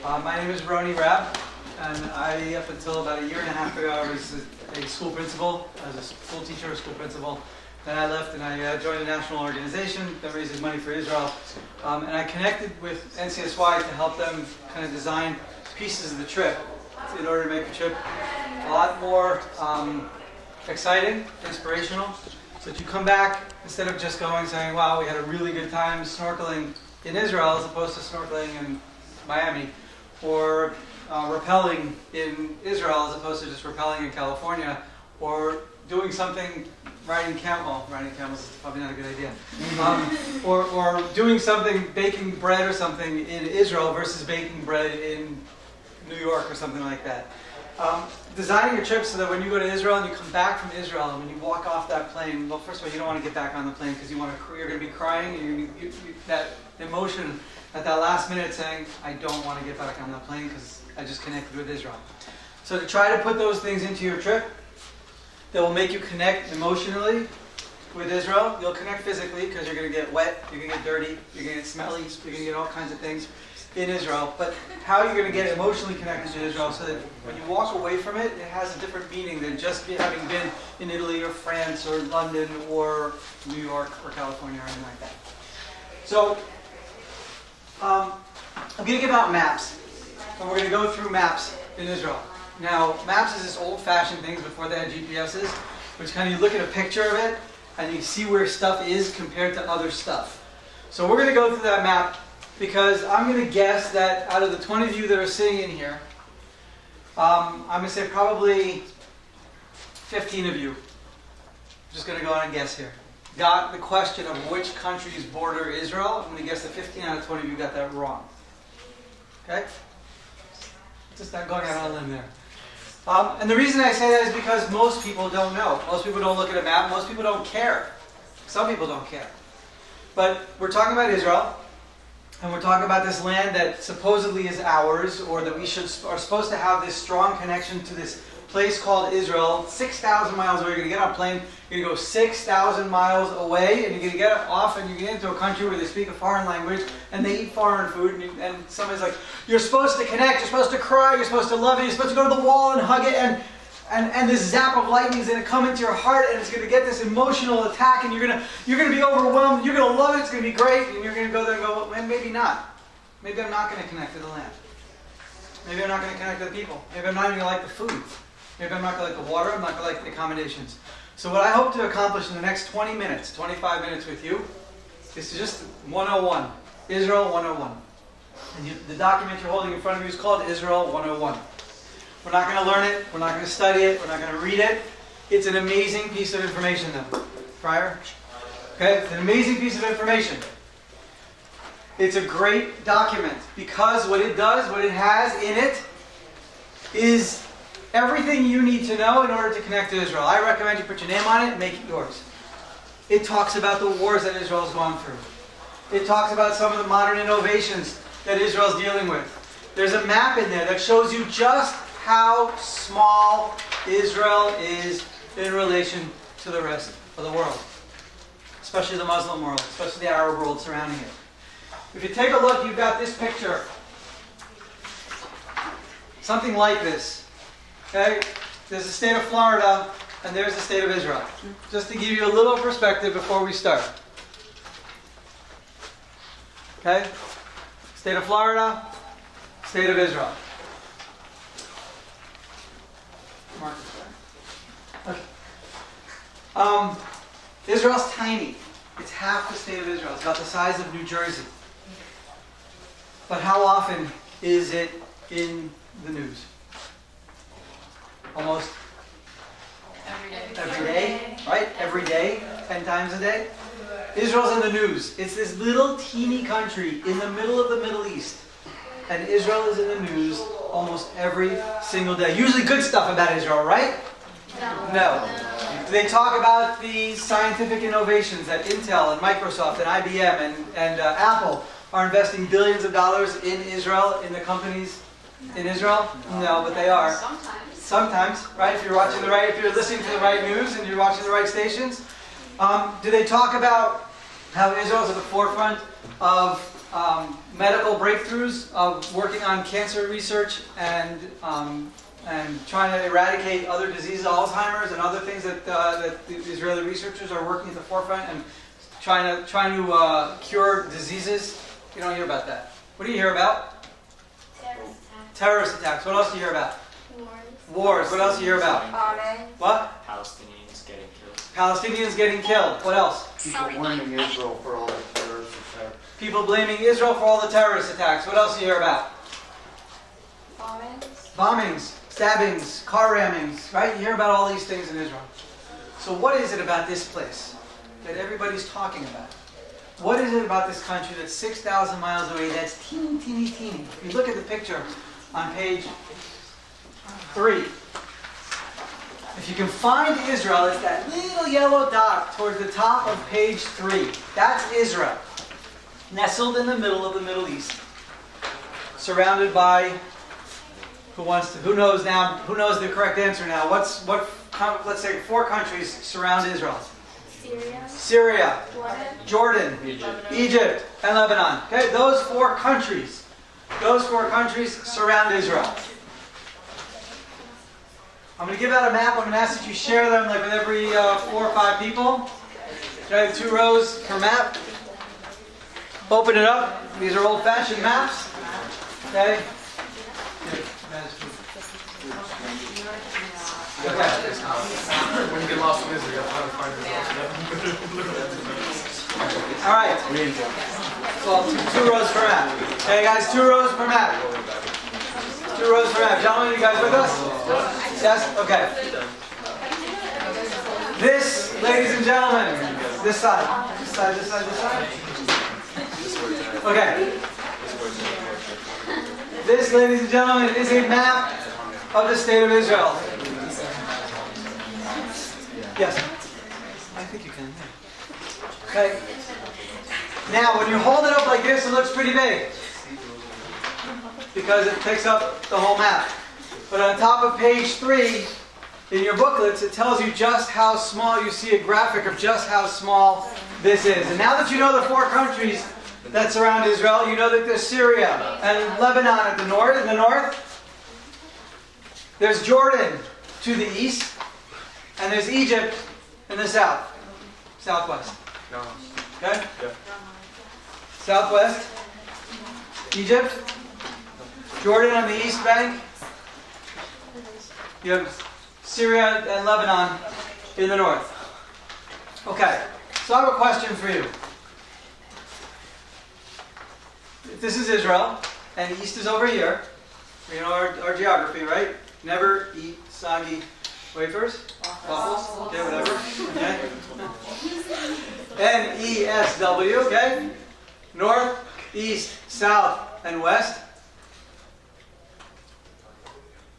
My name is Roni Rapp, and up until about a year and a half ago, I was a school principal. I was a school teacher, a school principal. Then I left and I joined a national organization that raises money for Israel. And I connected with NCSY to help them kind of design pieces of the trip in order to make the trip a lot more exciting, inspirational. So that you come back, instead of just going saying, wow, we had a really good time snorkeling in Israel as opposed to snorkeling in Miami, or rappelling in Israel as opposed to just rappelling in California, or doing something, riding camels is probably not a good idea, or doing something, baking bread or something in Israel versus baking bread in New York or something like that. Designing your trip so that when you go to Israel and you come back from Israel and when you walk off that plane, well, first of all, you don't want to get back on the plane because you're going to be crying, and that emotion at that last minute saying, I don't want to get back on that plane because I just connected with Israel. So to try to put those things into your trip that will make you connect emotionally with Israel, you'll connect physically because you're going to get wet, you're going to get dirty, you're going to get smelly, you're going to get all kinds of things in Israel. But how you're going to get emotionally connected to Israel so that when you walk away from it, it has a different meaning than just having been in Italy or France or London or New York or California or anything like that. So I'm going to give out maps, and we're going to go through maps in Israel. Now, maps is this old-fashioned thing before they had GPSs, which kind of you look at a picture of it, and you see where stuff is compared to other stuff. So we're going to go through that map, because I'm going to guess that out of the 20 of you that are sitting in here, I'm going to say probably 15 of you, I'm just going to go on and guess here, got the question of which countries border Israel. I'm going to guess that 15 out of 20 of you got that wrong. Okay? Just not going out on a limb there. And the reason I say that is because most people don't know. Most people don't look at a map. Most people don't care. Some people don't care. But we're talking about Israel, and we're talking about this land that supposedly is ours, or that we are supposed to have this strong connection to this place called Israel, 6,000 miles away. You're going to get on a plane, you're going to go 6,000 miles away, and you're going to get off and you get into a country where they speak a foreign language, and they eat foreign food, and somebody's like, you're supposed to connect, you're supposed to cry, you're supposed to love it, you're supposed to go to the wall and hug it, and this zap of lightning is going to come into your heart, and it's going to get this emotional attack, and you're going to be overwhelmed, you're going to love it, it's going to be great, and you're going to go there and go, well, maybe not. Maybe I'm not going to connect to the land. Maybe I'm not going to connect to the people. Maybe I'm not even going to like the food. Maybe I'm not going to like the water, I'm not going to like the accommodations. So what I hope to accomplish in the next 20 minutes, 25 minutes with you, is to just 101. Israel 101. And the document you're holding in front of you is called Israel 101. We're not going to learn it, we're not going to study it, we're not going to read it. It's an amazing piece of information though. Prior? Okay, it's an amazing piece of information. It's a great document because what it does, what it has in it, is everything you need to know in order to connect to Israel. I recommend you put your name on it and make it yours. It talks about the wars that Israel's gone through. It talks about some of the modern innovations that Israel's dealing with. There's a map in there that shows you just how small Israel is in relation to the rest of the world. Especially the Muslim world, especially the Arab world surrounding it. If you take a look, you've got this picture. Something like this. Okay, there's the state of Florida, and there's the state of Israel. Just to give you a little perspective before we start. Okay, state of Florida, state of Israel. Mark this down. Okay. Israel's tiny. It's half the state of Israel. It's about the size of New Jersey. But how often is it in the news? Almost every day, right? Every day, 10 times a day. Israel's in the news. It's this little teeny country in the middle of the Middle East. And Israel is in the news almost every single day. Usually good stuff about Israel, right? No. They talk about the scientific innovations that Intel and Microsoft and IBM and Apple are investing billions of dollars in Israel, in the companies in Israel. No, but they are. Sometimes, right? If you're listening to the right news and you're watching the right stations. Do they talk about how Israel is at the forefront of medical breakthroughs of working on cancer research and trying to eradicate other diseases, Alzheimer's and other things that the Israeli researchers are working at the forefront and trying to cure diseases. You don't hear about that. What do you hear about? Terrorist attacks. What else do you hear about? Wars. What else do you hear about? What? Palestinians getting killed. Palestinians getting killed. What else? People blaming Israel for all the terrorist attacks. People blaming Israel for all the terrorist attacks. What else do you hear about? Bombings, stabbings, car rammings, right? You hear about all these things in Israel. So what is it about this place that everybody's talking about? What is it about this country that's 6,000 miles away that's teeny, teeny, teeny? If you look at the picture on page 3, if you can find Israel, it's that little yellow dot towards the top of page 3. That's Israel, nestled in the middle of the Middle East, surrounded by, who knows the correct answer now? Let's say 4 countries surround Israel. Syria, Jordan, Egypt, and Lebanon. Okay, those 4 countries surround Israel. I'm going to give out a map. I'm going to ask that you share them like with every 4 or 5 people. Okay, 2 rows per map. Open it up. These are old-fashioned maps. Okay. Okay. When you get lost in Israel, how to find it. All right. Well, 2 rows per map. Okay, guys, 2 rows per map. 2 rows per map. Gentlemen, you guys with us? Yes? Okay. This, ladies and gentlemen, this side. This side, this side, this side. Okay. This, ladies and gentlemen, is a map of the state of Israel. Yes? I think you can. Okay. Now, when you hold it up like this, it looks pretty big because it takes up the whole map. But on top of page 3 in your booklets, it tells you just how small. You see a graphic of just how small this is. And now that you know the 4 countries that surround Israel, you know that there's Syria and Lebanon at the north. In the north, there's Jordan to the east, and there's Egypt in the south, southwest. Okay? Southwest, Egypt, Jordan on the east bank. You have Syria and Lebanon in the north. Okay, so I have a question for you. If this is Israel, and east is over here, you know our geography, right? Never eat soggy wafers, waffles, okay, whatever. Okay. N-E-S-W, okay? North, east, south, and west.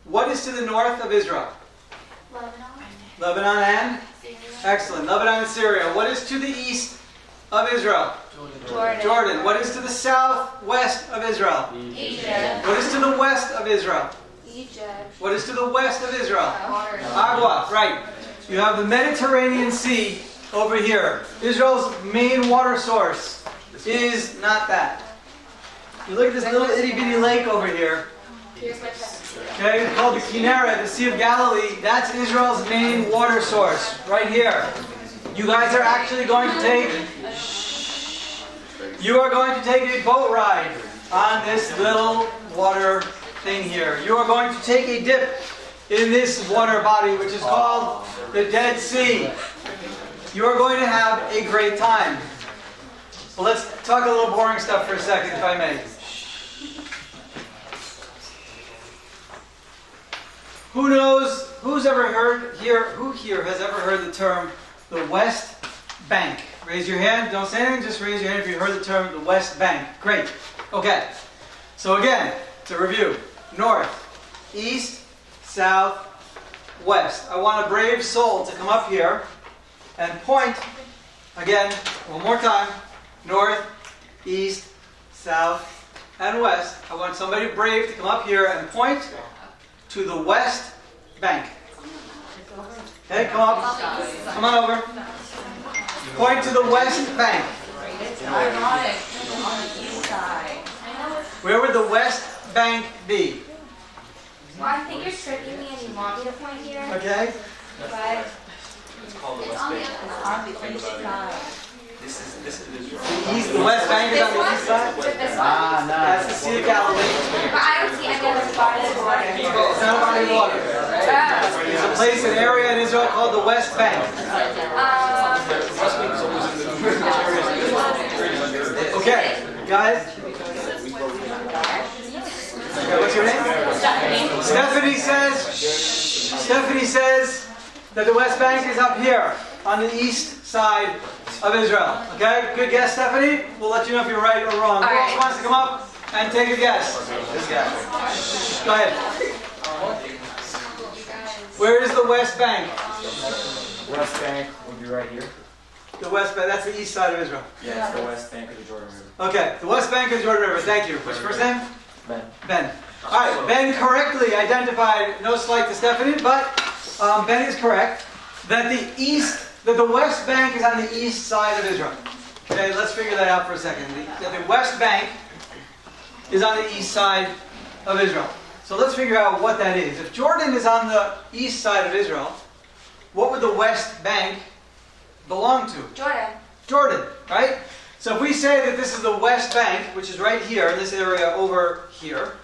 What is to the north of Israel? Lebanon and? Excellent. Lebanon and Syria. What is to the east of Israel? Jordan. What is to the southwest of Israel? Egypt. What is to the west of Israel? Egypt. What is to the west of Israel? Agua, right. You have the Mediterranean Sea over here. Israel's main water source is not that. You look at this little itty-bitty lake over here. Okay, it's called the Kinneret, the Sea of Galilee. That's Israel's main water source, right here. You guys are actually going to take... You are going to take a boat ride on this little water thing here. You are going to take a dip in this water body, which is called the Dead Sea. You are going to have a great time. Well, let's talk a little boring stuff for a second, if I may. Who knows, who here has ever heard the term the West Bank? Raise your hand. Don't say anything, just raise your hand if you heard the term the West Bank. Great. Okay. So again, to review. North, east, south, west. I want a brave soul to come up here and point, again, one more time, north, east, south, and west. I want somebody brave to come up here and point to the West Bank. Okay, come up. Come on over. Point to the West Bank. east side. Where would the West Bank be? Well, I think you're tricking me and you want me to point here, Okay? but It's called the West on Bank. the east side. This is Israel. The West Bank is on the east side? This one? That's the Sea of Galilee. But I don't see any other spot in the water. It's not a body of water. There's a place, an area in Israel called the West Bank. Okay, guys. Okay, what's your name? Stephanie says that the West Bank is up here on the east side of Israel. Okay, good guess, Stephanie. We'll let you know if you're right or wrong. Who else wants to come up and take a guess? This guy. Go ahead. Where is the West Bank? West Bank would be right here. The West Bank, that's the east side of Israel. Yeah, it's the West Bank of the Jordan River. Okay, the West Bank of the Jordan River. Thank you. What's your first name? Ben. Ben. All right, Ben correctly identified, no slight to Stephanie, but Ben is correct that the West Bank is on the east side of Israel. Okay, let's figure that out for a second. The West Bank is on the east side of Israel. So let's figure out what that is. If Jordan is on the east side of Israel, what would the West Bank belong to? Jordan, right? So if we say that this is the West Bank, which is right here, in this area over here,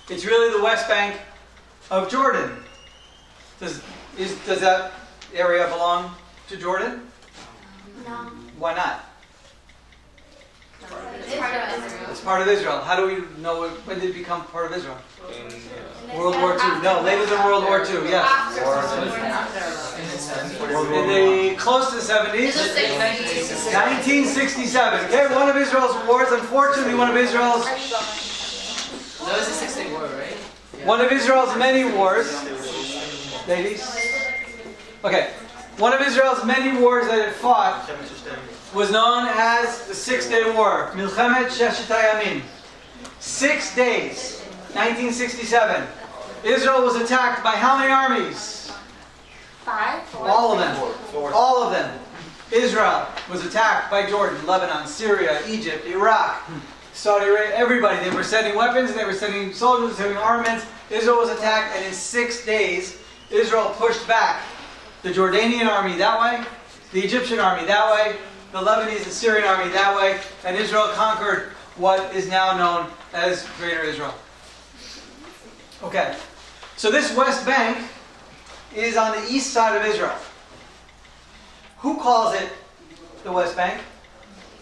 it's really the West Bank of Jordan. Does that area belong to Jordan? No. Why not? It's part of Israel. It's part of Israel. How do we know when did it become part of Israel? World War II. No, later than World War II, yes. In the close to the 70s. 1967. Okay, one of Israel's wars, unfortunately, one of Israel's many wars. Ladies? Okay. One of Israel's many wars that it fought was known as the 6-Day War. Milchemet Sheshet HaYamim. 6 days. 1967. Israel was attacked by how many armies? 5? All of them. All of them. Israel was attacked by Jordan, Lebanon, Syria, Egypt, Iraq, Saudi Arabia, everybody. They were sending weapons, and they were sending soldiers, sending armaments. Israel was attacked, and in 6 days, Israel pushed back the Jordanian army that way, the Egyptian army that way, the Lebanese and Syrian army that way, and Israel conquered what is now known as Greater Israel. Okay, so this West Bank is on the east side of Israel. Who calls it the West Bank?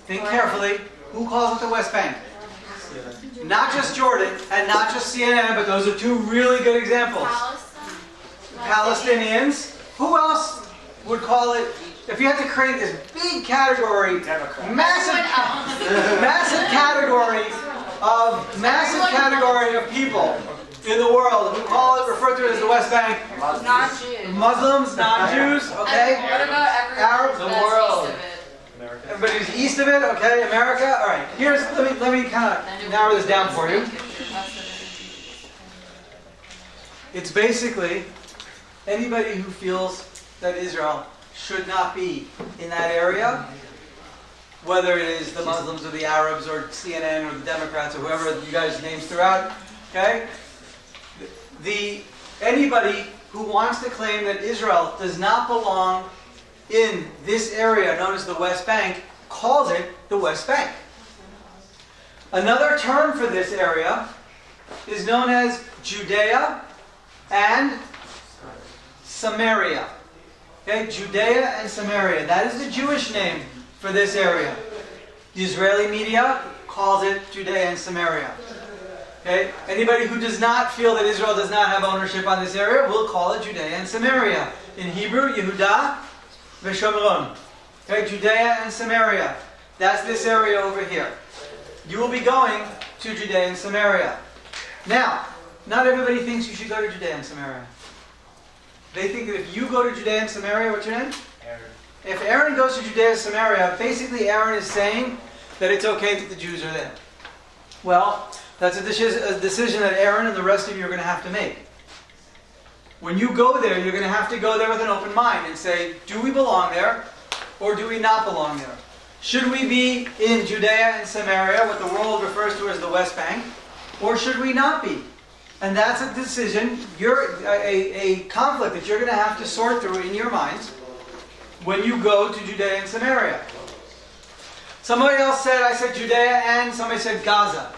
Think carefully. Who calls it the West Bank? Not just Jordan and not just CNN, but those are two really good examples. Palestinians. Who else would call it? If you had to create this big category, massive category of people in the world who refer to it as the West Bank. Non-Jews. Muslims, non-Jews, okay? What about Arabs, the world. America. Everybody who's east of it, okay? America. All right. Let me kind of narrow this down for you. It's basically anybody who feels that Israel should not be in that area, whether it is the Muslims or the Arabs or CNN or the Democrats or whoever you guys names throughout, okay? Anybody who wants to claim that Israel does not belong in this area known as the West Bank calls it the West Bank. Another term for this area is known as Judea and Samaria. Okay, Judea and Samaria. That is the Jewish name for this area. The Israeli media calls it Judea and Samaria. Okay? Anybody who does not feel that Israel does not have ownership on this area will call it Judea and Samaria. In Hebrew, Yehuda v'Shomron. Okay, Judea and Samaria. That's this area over here. You will be going to Judea and Samaria. Now, not everybody thinks you should go to Judea and Samaria. They think that if you go to Judea and Samaria, what's your name? Aaron. If Aaron goes to Judea and Samaria, basically Aaron is saying that it's okay that the Jews are there. Well, that's a decision that Aaron and the rest of you are going to have to make. When you go there, you're going to have to go there with an open mind and say, do we belong there or do we not belong there? Should we be in Judea and Samaria, what the world refers to as the West Bank, or should we not be? And that's a decision, a conflict that you're going to have to sort through in your minds when you go to Judea and Samaria. Somebody else said, I said Judea and somebody said Gaza.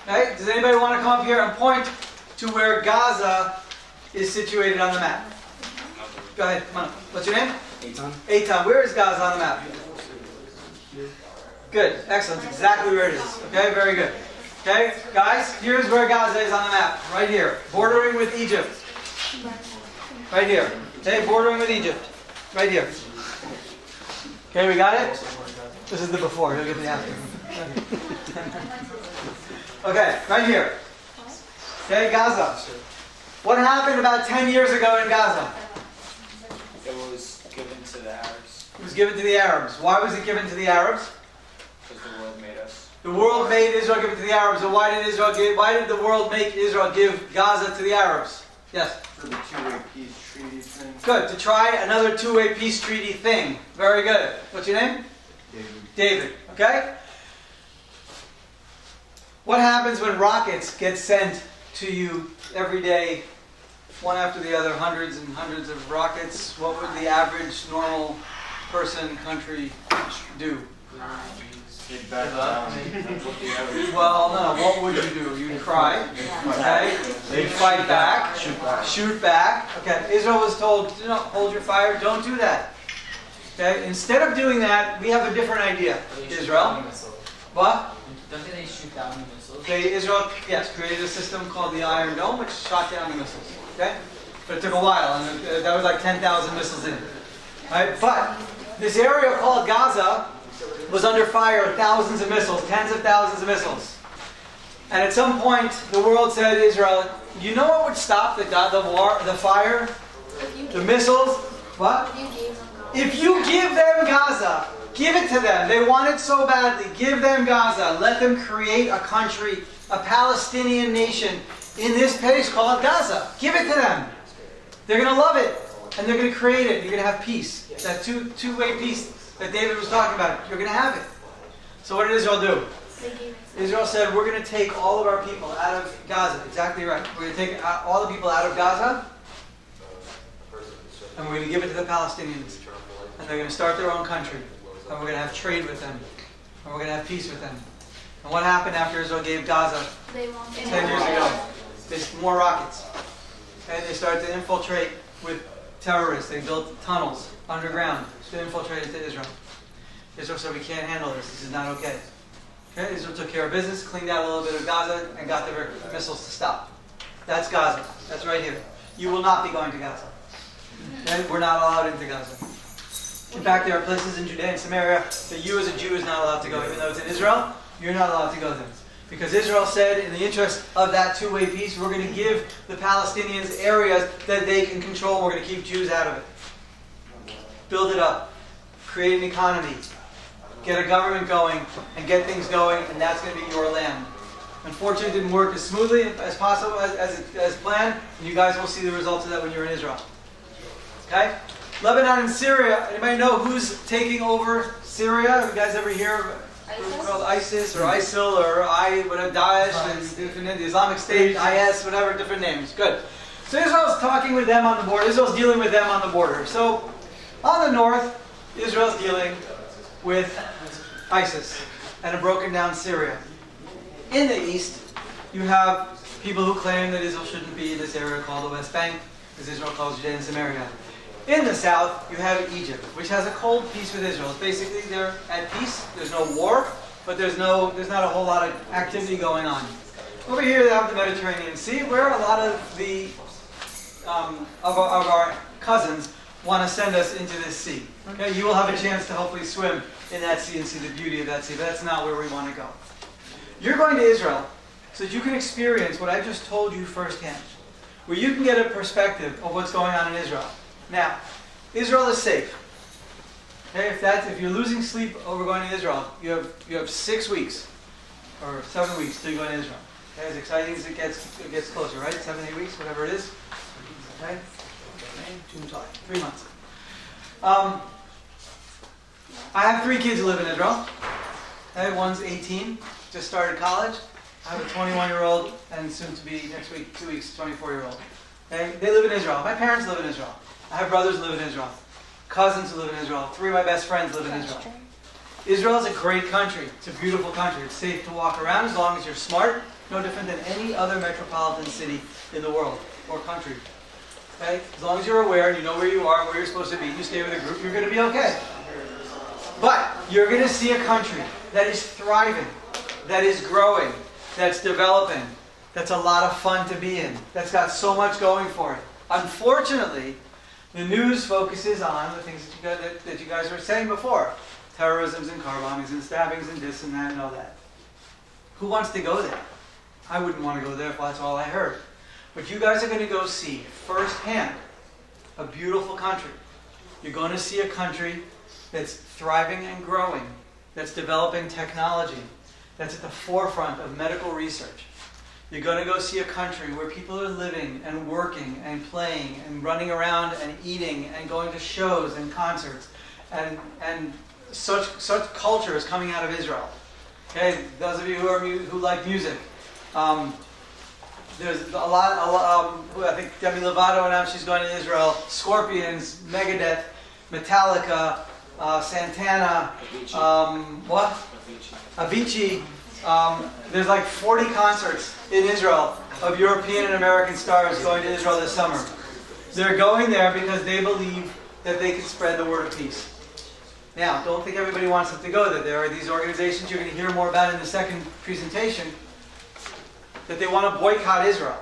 Okay? Does anybody want to come up here and point to where Gaza is situated on the map? Go ahead, come on. What's your name? Eitan. Eitan. Where is Gaza on the map? Good. Excellent. Exactly where it is. Okay, very good. Okay, guys, here's where Gaza is on the map. Right here. Bordering with Egypt. Right here. Okay, bordering with Egypt. Right here. Okay, we got it? This is the before. He'll get the after. Okay, right here. Okay, Gaza. What happened about 10 years ago in Gaza? It was given to the Arabs It was given to the Arabs. Why was it given to the Arabs? because the world made us. The world made Israel give it to the Arabs. So why did the world make Israel give Gaza to the Arabs? Yes? For the two-way peace treaty thing. Good. To try another two-way peace treaty thing. Very good. What's your name? David. David. Okay? What happens when rockets get sent to you every day, one after the other, hundreds and hundreds of rockets? What would the average normal person, country do? They'd back down. That's what the average. Well, no. What would you do? You'd cry. Okay? They'd fight back. Shoot back. Okay. Israel was told, do not hold your fire. Don't do that. Okay? Instead of doing that, we have a different idea. Israel. What? Don't they shoot down the missiles? Okay, Israel, yes, created a system called the Iron Dome, which shot down the missiles. Okay? But it took a while, and that was like 10,000 missiles in. Right? But this area called Gaza was under fire, thousands of missiles, tens of thousands of missiles. And at some point, the world said to Israel, you know what would stop the fire? The missiles? What? If you give them Gaza, give it to them. They want it so badly. Give them Gaza. Let them create a country, a Palestinian nation in this place called Gaza. Give it to them. They're going to love it. And they're going to create it. You're going to have peace. That two-way peace that David was talking about. You're going to have it. So what did Israel do? Israel said, we're going to take all of our people out of Gaza. Exactly right. We're going to take all the people out of Gaza. And we're going to give it to the Palestinians. And they're going to start their own country. And we're going to have trade with them. And we're going to have peace with them. And what happened after Israel gave Gaza 10 years ago? There's more rockets. And they started to infiltrate with terrorists. They built tunnels underground to infiltrate into Israel. Israel said, we can't handle this. This is not okay. Okay? Israel took care of business, cleaned out a little bit of Gaza, and got their missiles to stop. That's Gaza. That's right here. You will not be going to Gaza. Okay? We're not allowed into Gaza. In fact, there are places in Judea and Samaria that you as a Jew is not allowed to go. Even though it's in Israel, you're not allowed to go there. Because Israel said, in the interest of that two-way peace, we're going to give the Palestinians areas that they can control. We're going to keep Jews out of it. Build it up. Create an economy. Get a government going and get things going, and that's going to be your land. Unfortunately, it didn't work as smoothly as possible as planned, and you guys will see the results of that when you're in Israel. Okay? Lebanon and Syria. Anybody know who's taking over Syria? Have you guys ever hear of a group called ISIS or ISIL or whatever, Daesh, and different, the Islamic State, IS, whatever, different names. Good. So Israel's talking with them on the border. Israel's dealing with them on the border. So on the north, Israel's dealing with ISIS and a broken down Syria. In the east, you have people who claim that Israel shouldn't be in this area called the West Bank, because Israel calls Judea and Samaria. In the south, you have Egypt, which has a cold peace with Israel. Basically, they're at peace. There's no war, but there's not a whole lot of activity going on. Over here, they have the Mediterranean Sea, where a lot of the of our cousins want to send us into this sea. Okay, you will have a chance to hopefully swim in that sea and see the beauty of that sea, but that's not where we want to go. You're going to Israel so that you can experience what I just told you firsthand, where you can get a perspective of what's going on in Israel. Now, Israel is safe. Okay, if you're losing sleep over going to Israel, you have 6 weeks or 7 weeks till you go to Israel. Okay, as exciting as it gets closer, right? 7, 8 weeks, whatever it is. Okay, 3 months. I have 3 kids who live in Israel. Okay, one's 18, just started college. I have a 21-year-old and soon to be next week, 2 weeks, 24-year-old. Okay, they live in Israel. My parents live in Israel. I have brothers who live in Israel. Cousins who live in Israel. 3 of my best friends live in Israel. Israel is a great country. It's a beautiful country. It's safe to walk around as long as you're smart. No different than any other metropolitan city in the world or country. Okay? As long as you're aware and you know where you are and where you're supposed to be, you stay with a group, you're going to be okay. But you're going to see a country that is thriving, that is growing, that's developing, that's a lot of fun to be in, that's got so much going for it. Unfortunately, the news focuses on the things that you guys were saying before. Terrorisms and car bombings and stabbings and this and that and all that. Who wants to go there? I wouldn't want to go there if that's all I heard. But you guys are going to go see firsthand a beautiful country. You're going to see a country that's thriving and growing, that's developing technology, that's at the forefront of medical research. You're going to go see a country where people are living and working and playing and running around and eating and going to shows and concerts. And such culture is coming out of Israel. Okay, those of you who like music, there's a lot. I think Demi Lovato announced she's going to Israel. Scorpions, Megadeth, Metallica, Santana, Avicii. There's like 40 concerts in Israel of European and American stars going to Israel this summer. They're going there because they believe that they can spread the word of peace. Now, don't think everybody wants them to go there. There are these organizations you're going to hear more about in the second presentation that they want to boycott Israel.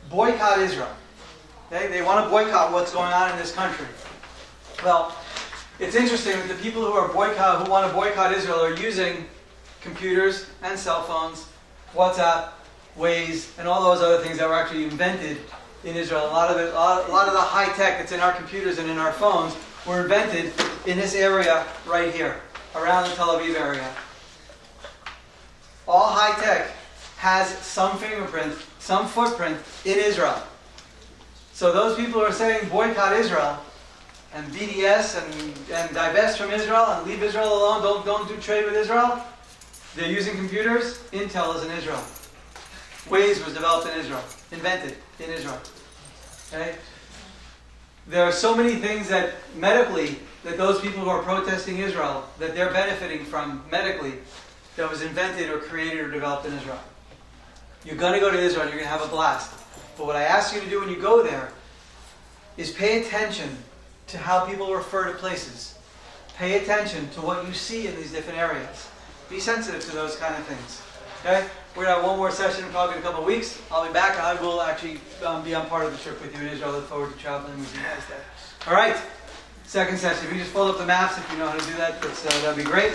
Boycott Israel. Okay? They want to boycott what's going on in this country. Well, it's interesting that the people who want to boycott Israel are using computers and cell phones, WhatsApp, Waze, and all those other things that were actually invented in Israel. A lot of the high tech that's in our computers and in our phones were invented in this area right here, around the Tel Aviv area. All high tech has some fingerprint, some footprint in Israel. So those people who are saying boycott Israel and BDS and divest from Israel and leave Israel alone, don't do trade with Israel, they're using computers. Intel is in Israel. Waze was developed in Israel, invented in Israel. Okay? There are so many things that medically, that those people who are protesting Israel, that they're benefiting from medically, that was invented or created or developed in Israel. You're going to go to Israel and you're going to have a blast. But what I ask you to do when you go there is pay attention to how people refer to places. Pay attention to what you see in these different areas. Be sensitive to those kind of things. Okay? We're going to have one more session probably in a couple of weeks. I'll be back and I will actually be on part of the trip with you in Israel. I look forward to traveling with you guys there. All right. Second session. If you just fold up the maps, if you know how to do that, that'd be great.